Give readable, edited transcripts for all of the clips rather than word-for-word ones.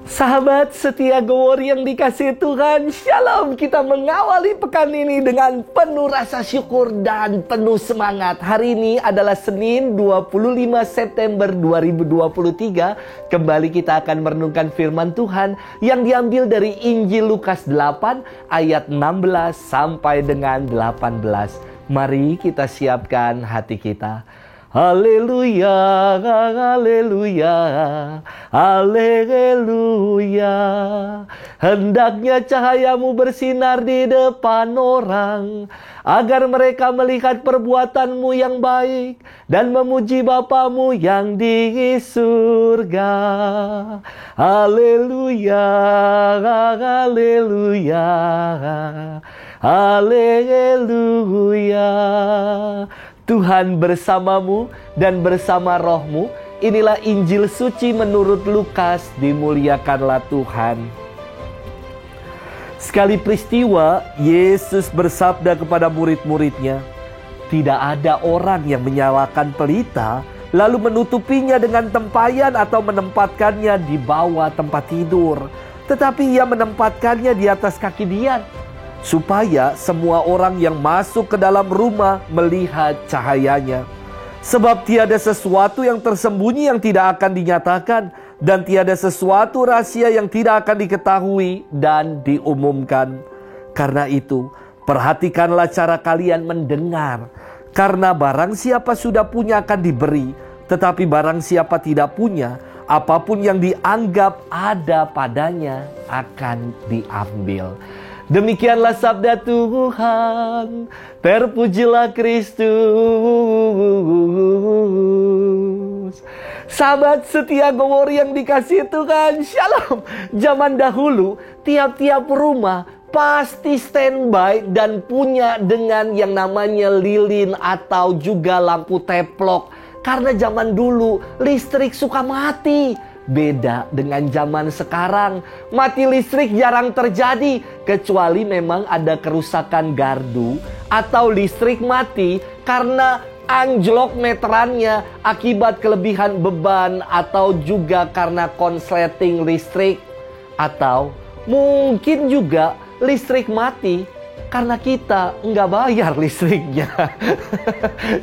Sahabat setia Gowor yang dikasihi Tuhan, Shalom. Kita mengawali pekan ini dengan penuh rasa syukur dan penuh semangat. Hari ini adalah Senin 25 September 2023. Kembali kita akan merenungkan firman Tuhan yang diambil dari Injil Lukas 8 ayat 16 sampai dengan 18. Mari kita siapkan hati kita. Haleluya, haleluya, haleluya. Hendaknya cahayamu bersinar di depan orang, agar mereka melihat perbuatanmu yang baik dan memuji Bapamu yang di surga. Haleluya, haleluya, haleluya. Tuhan bersamamu dan bersama rohmu. Inilah Injil suci menurut Lukas. Dimuliakanlah Tuhan. Sekali peristiwa, Yesus bersabda kepada murid-muridnya, "Tidak ada orang yang menyalakan pelita lalu menutupinya dengan tempayan atau menempatkannya di bawah tempat tidur, tetapi ia menempatkannya di atas kaki dian, supaya semua orang yang masuk ke dalam rumah melihat cahayanya. Sebab tiada sesuatu yang tersembunyi yang tidak akan dinyatakan, dan tiada sesuatu rahasia yang tidak akan diketahui dan diumumkan. Karena itu, perhatikanlah cara kalian mendengar. Karena barang siapa sudah punya akan diberi, tetapi barang siapa tidak punya, apapun yang dianggap ada padanya akan diambil." Demikianlah sabda Tuhan. Terpujilah Kristus. Sahabat setia Gowor yang dikasihi Tuhan, Shalom. Zaman dahulu, tiap-tiap rumah pasti standby dan punya dengan yang namanya lilin atau juga lampu teplok. Karena zaman dulu listrik suka mati. Beda dengan zaman sekarang, mati listrik jarang terjadi kecuali memang ada kerusakan gardu atau listrik mati karena anjlok meterannya akibat kelebihan beban atau juga karena konsleting listrik, atau mungkin juga listrik mati karena kita nggak bayar listriknya.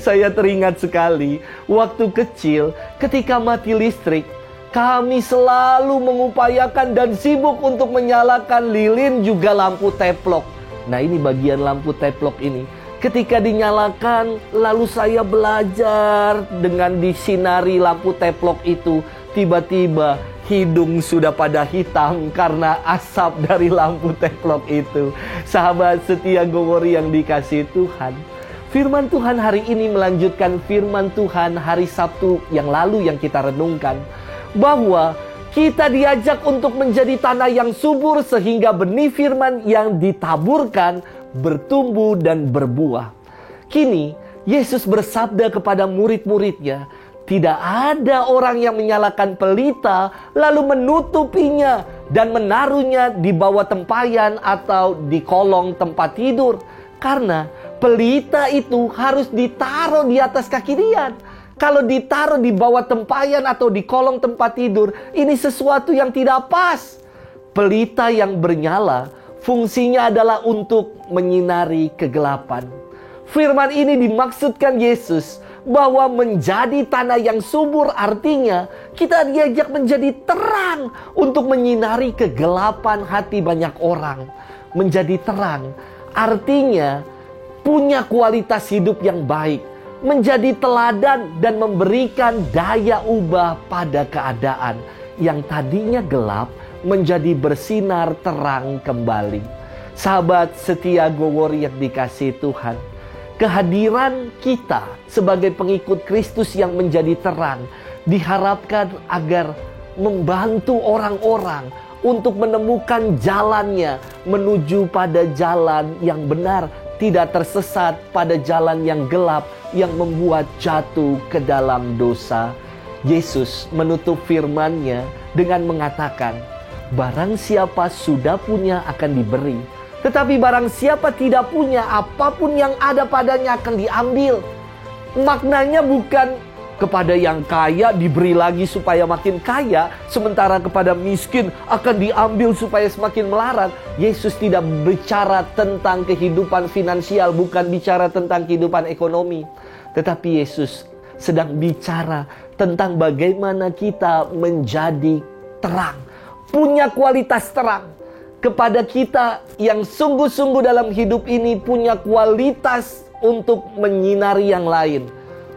Saya teringat sekali waktu kecil ketika mati listrik, kami selalu mengupayakan dan sibuk untuk menyalakan lilin juga lampu teplok. Nah, ini bagian lampu teplok ini. Ketika dinyalakan, lalu saya belajar dengan disinari lampu teplok itu. Tiba-tiba hidung sudah pada hitam karena asap dari lampu teplok itu. Sahabat setia Gowor yang dikasihi Tuhan, firman Tuhan hari ini melanjutkan firman Tuhan hari Sabtu yang lalu yang kita renungkan, bahwa kita diajak untuk menjadi tanah yang subur sehingga benih firman yang ditaburkan bertumbuh dan berbuah. Kini Yesus bersabda kepada murid-muridnya, tidak ada orang yang menyalakan pelita lalu menutupinya dan menaruhnya di bawah tempayan atau di kolong tempat tidur. Karena pelita itu harus ditaruh di atas kaki dian. Kalau ditaruh di bawah tempayan atau di kolong tempat tidur, ini sesuatu yang tidak pas. Pelita yang bernyala, fungsinya adalah untuk menyinari kegelapan. Firman ini dimaksudkan Yesus bahwa menjadi tanah yang subur artinya kita diajak menjadi terang untuk menyinari kegelapan hati banyak orang. Menjadi terang artinya punya kualitas hidup yang baik, menjadi teladan dan memberikan daya ubah pada keadaan yang tadinya gelap menjadi bersinar terang kembali. Sahabat setia Gowor yang dikasihi Tuhan, kehadiran kita sebagai pengikut Kristus yang menjadi terang diharapkan agar membantu orang-orang untuk menemukan jalannya menuju pada jalan yang benar, tidak tersesat pada jalan yang gelap yang membuat jatuh ke dalam dosa. Yesus menutup firman-Nya dengan mengatakan, barang siapa sudah punya akan diberi, tetapi barang siapa tidak punya, apapun yang ada padanya akan diambil. Maknanya bukan Kepada yang kaya diberi lagi supaya makin kaya, sementara kepada miskin akan diambil supaya semakin melarat. Yesus tidak bicara tentang kehidupan finansial, bukan bicara tentang kehidupan ekonomi. Tetapi Yesus sedang bicara tentang bagaimana kita menjadi terang, punya kualitas terang. Kepada kita yang sungguh-sungguh dalam hidup ini punya kualitas untuk menyinari yang lain,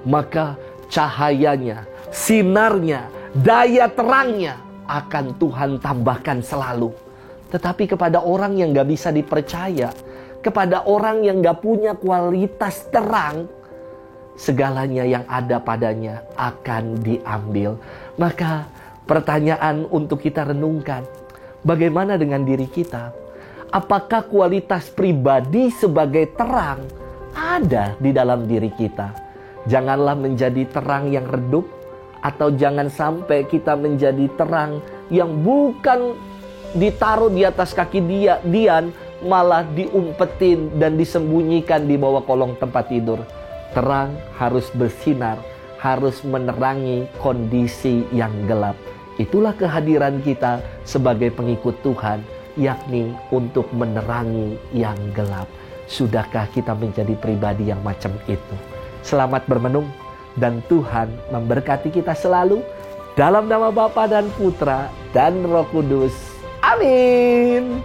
maka cahayanya, sinarnya, daya terangnya akan Tuhan tambahkan selalu. Tetapi kepada orang yang gak bisa dipercaya, kepada orang yang gak punya kualitas terang, segalanya yang ada padanya akan diambil. Maka pertanyaan untuk kita renungkan, bagaimana dengan diri kita? Apakah kualitas pribadi sebagai terang ada di dalam diri kita? Janganlah menjadi terang yang redup, atau jangan sampai kita menjadi terang yang bukan ditaruh di atas kaki Dian, malah diumpetin dan disembunyikan di bawah kolong tempat tidur. Terang harus bersinar, harus menerangi kondisi yang gelap. Itulah kehadiran kita sebagai pengikut Tuhan, yakni untuk menerangi yang gelap. Sudahkah kita menjadi pribadi yang macam itu? Selamat bermenung, dan Tuhan memberkati kita selalu. Dalam nama Bapa dan Putra dan Roh Kudus. Amin.